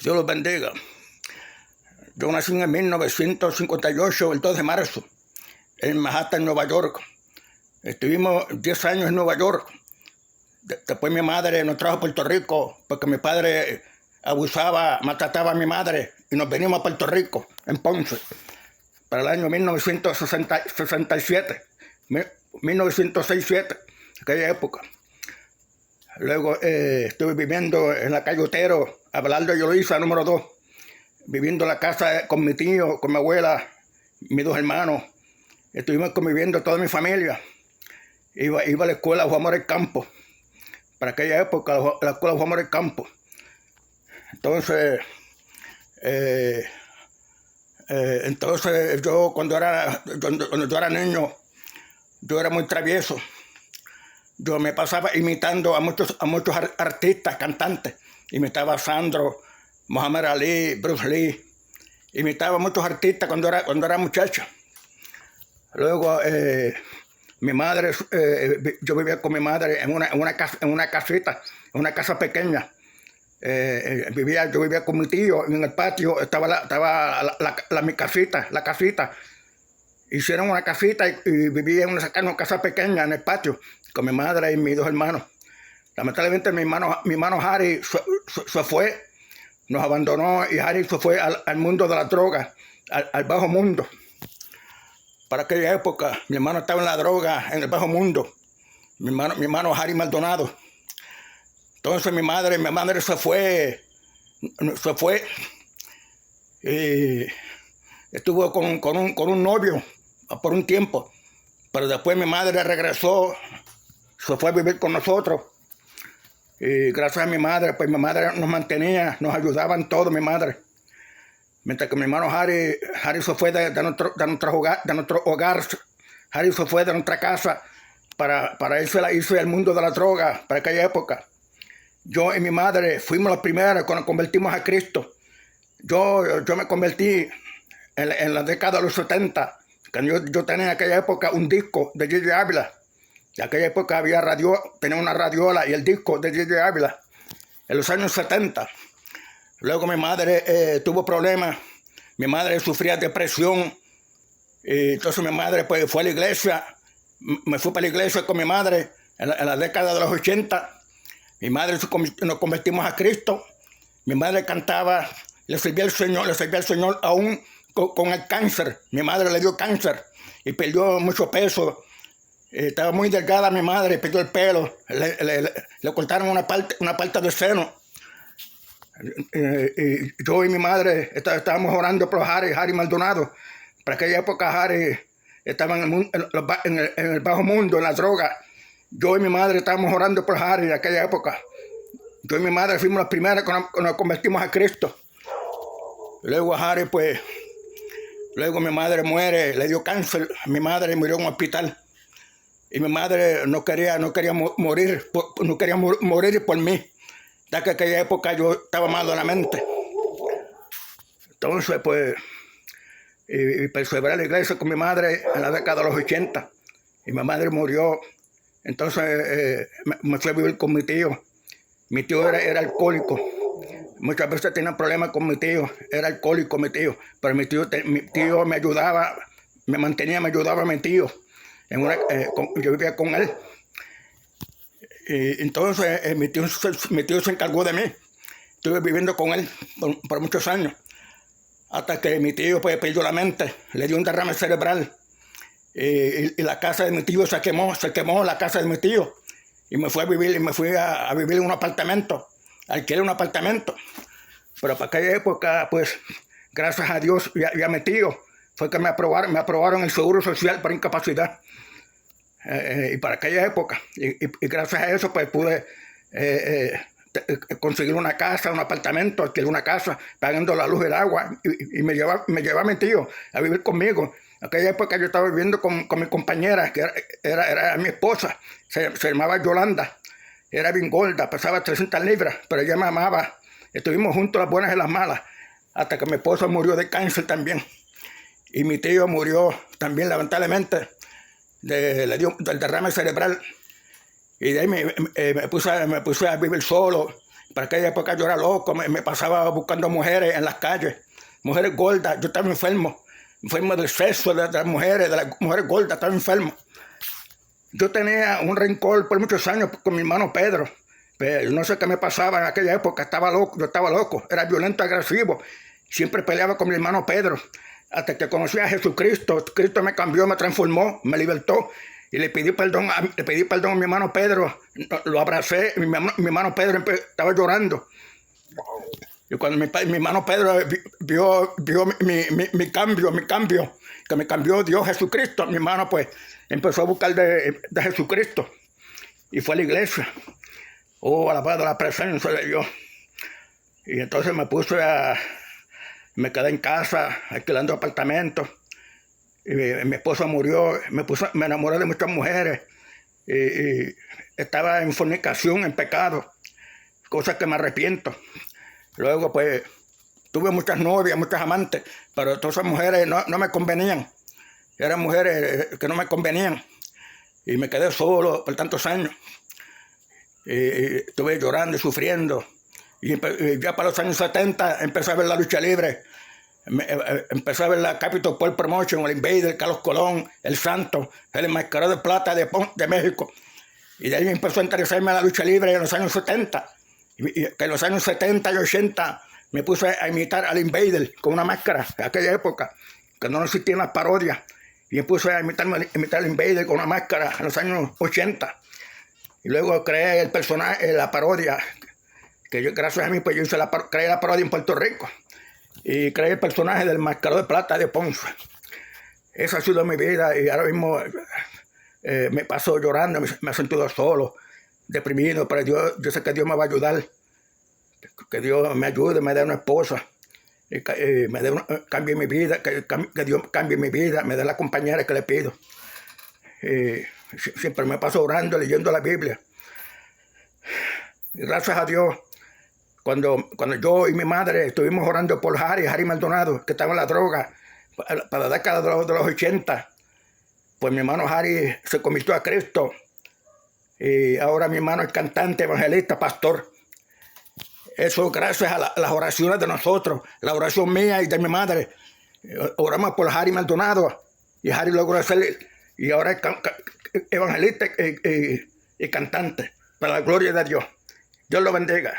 Dios los bendiga. Yo nací en 1958, el 2 de marzo, en Manhattan, Nueva York. Estuvimos 10 años en Nueva York. Después mi madre nos trajo a Puerto Rico porque mi padre abusaba, maltrataba a mi madre y nos venimos a Puerto Rico, en Ponce, para el año 1967, 1967, aquella época. Luego estuve viviendo en la calle Otero, Abelardo y Eloísa, número 2, viviendo en la casa con mi tío, con mi abuela, mis 2 hermanos. Estuvimos conviviendo toda mi familia. Iba a la escuela Juan Morel Campo. Para aquella época, la escuela Juan Morel Campo. Entonces, yo cuando yo era niño, yo era muy travieso. Yo me pasaba imitando a muchos artistas, cantantes. Imitaba a Sandro, Muhammad Ali, Bruce Lee. Imitaba a muchos artistas cuando era muchacho. Luego, mi madre, yo vivía con mi madre en una casita, en una casa pequeña. Yo vivía con mi tío, en el patio estaba mi casita, la casita. Hicieron una casita y vivía en una casa pequeña en el patio, con mi madre y mis 2 hermanos. Lamentablemente mi hermano Harry se fue, nos abandonó, y Harry se fue al mundo de la droga, al bajo mundo. Para aquella época, mi hermano estaba en la droga, en el bajo mundo. Mi hermano Harry Maldonado. Entonces mi madre se fue. Estuvo con un novio por un tiempo. Pero después mi madre regresó, se fue a vivir con nosotros. Y gracias a mi madre, pues mi madre nos mantenía, nos ayudaba en todo, mi madre. Mientras que mi hermano Harry se fue de nuestro hogar, Harry se fue de nuestra casa para irse al mundo de la droga, para aquella época. Yo y mi madre fuimos los primeros cuando convertimos a Cristo. Yo me convertí en la década de los 70, cuando yo tenía en aquella época un disco de Gigi Ávila. En aquella época tenía una radiola y el disco de Gigi Ávila, en los años 70. Luego mi madre tuvo problemas. Mi madre sufría depresión. Y entonces mi madre pues fue a la iglesia. Me fui para la iglesia con mi madre en la década de los 80. Mi madre nos convertimos a Cristo. Mi madre cantaba, le servía al Señor aún con el cáncer. Mi madre le dio cáncer y perdió mucho peso. Estaba muy delgada mi madre, perdió el pelo. Le cortaron una parte del seno. Yo y mi madre estábamos orando por Harry Maldonado. Para aquella época Harry estaba en el bajo mundo, en la droga. Yo y mi madre estábamos orando por Harry en aquella época. Yo y mi madre fuimos las primeras cuando nos convertimos a Cristo. Luego Harry, pues, luego mi madre muere, le dio cáncer. Mi madre murió en un hospital. Y mi madre no quería morir por mí, ya que en aquella época yo estaba mal de la mente. Entonces, pues, y perseveré en la iglesia con mi madre en la década de los 80. Y mi madre murió. Entonces, me fui a vivir con mi tío. Mi tío era alcohólico. Muchas veces tenía problemas con mi tío. Era alcohólico mi tío. Pero mi tío me ayudaba, me ayudaba mi tío. Yo vivía con él. Y entonces mi tío se encargó de mí. Estuve viviendo con él por muchos años. Hasta que mi tío pues, perdió la mente. Le dio un derrame cerebral. Y la casa de mi tío se quemó la casa de mi tío. Y me fui a vivir en un apartamento. Alquilé un apartamento. Pero para aquella época, pues, gracias a Dios y a mi tío, fue que me aprobaron el seguro social por incapacidad. Y para aquella época, y gracias a eso, pues pude conseguir una casa, un apartamento, alquilé una casa, pagando la luz y el agua, y me llevaba mi tío a vivir conmigo. En aquella época yo estaba viviendo con mi compañera, que era mi esposa, se llamaba Yolanda. Era bien gorda, pesaba 300 libras, pero ella me amaba. Estuvimos juntos las buenas y las malas, hasta que mi esposa murió de cáncer también. Y mi tío murió también, lamentablemente, le dio el derrame cerebral. Y de ahí me puse a vivir solo. para aquella época yo era loco, me pasaba buscando mujeres en las calles, mujeres gordas. Yo estaba enfermo del sexo de las mujeres gordas, estaba enfermo. Yo tenía un rencor por muchos años con mi hermano Pedro, pero no sé qué me pasaba en aquella época. Yo estaba loco, era violento, agresivo, siempre peleaba con mi hermano Pedro, hasta que conocí a Jesucristo. Cristo me cambió, me transformó, me libertó, y le pedí perdón a mi hermano Pedro. Lo abracé, mi hermano Pedro estaba llorando. Y cuando mi hermano Pedro vio mi cambio, que me cambió Dios Jesucristo, mi hermano pues empezó a buscar de Jesucristo y fue a la iglesia. Oh, alabado la presencia de Dios. Y entonces me quedé en casa alquilando apartamentos. Y mi esposa murió, me enamoré de muchas mujeres. Y estaba en fornicación, en pecado, cosas que me arrepiento. Luego pues tuve muchas novias, muchas amantes, pero todas esas mujeres no me convenían. Eran mujeres que no me convenían. Y me quedé solo por tantos años. Y estuve llorando y sufriendo. Y ya para los años 70 empecé a ver la lucha libre. Empecé a ver la Capitol Pole Promotion, el Invader, Carlos Colón, el Santo, el Enmascarado de Plata de México. Y de ahí empezó a interesarme a la lucha libre en los años 70. Y en los años 70 y 80 me puse a imitar al Invader con una máscara de aquella época, que no existían las parodias. Y me puse a imitar al Invader con una máscara en los años 80. Y luego creé el personaje, la parodia, que yo, gracias a mí, pues yo creé la parodia en Puerto Rico. Y creé el personaje del Enmascarado de Plata de Ponce. Esa ha sido mi vida, y ahora mismo me paso llorando, me he sentido solo, deprimido, pero yo sé que Dios me va a ayudar, que Dios me ayude, me dé una esposa, cambie mi vida, que Dios cambie mi vida, me dé la compañera que le pido. Siempre me paso orando, leyendo la Biblia. Y gracias a Dios, cuando yo y mi madre estuvimos orando por Harry Maldonado, que estaba en la droga, para la década de los 80, pues mi hermano Harry se convirtió a Cristo. Y ahora mi hermano es cantante, evangelista, pastor. Eso gracias a las oraciones de nosotros, la oración mía y de mi madre. Oramos por Harry Maldonado y Harry logró ser, y ahora es evangelista y cantante, para la gloria de Dios. Dios lo bendiga.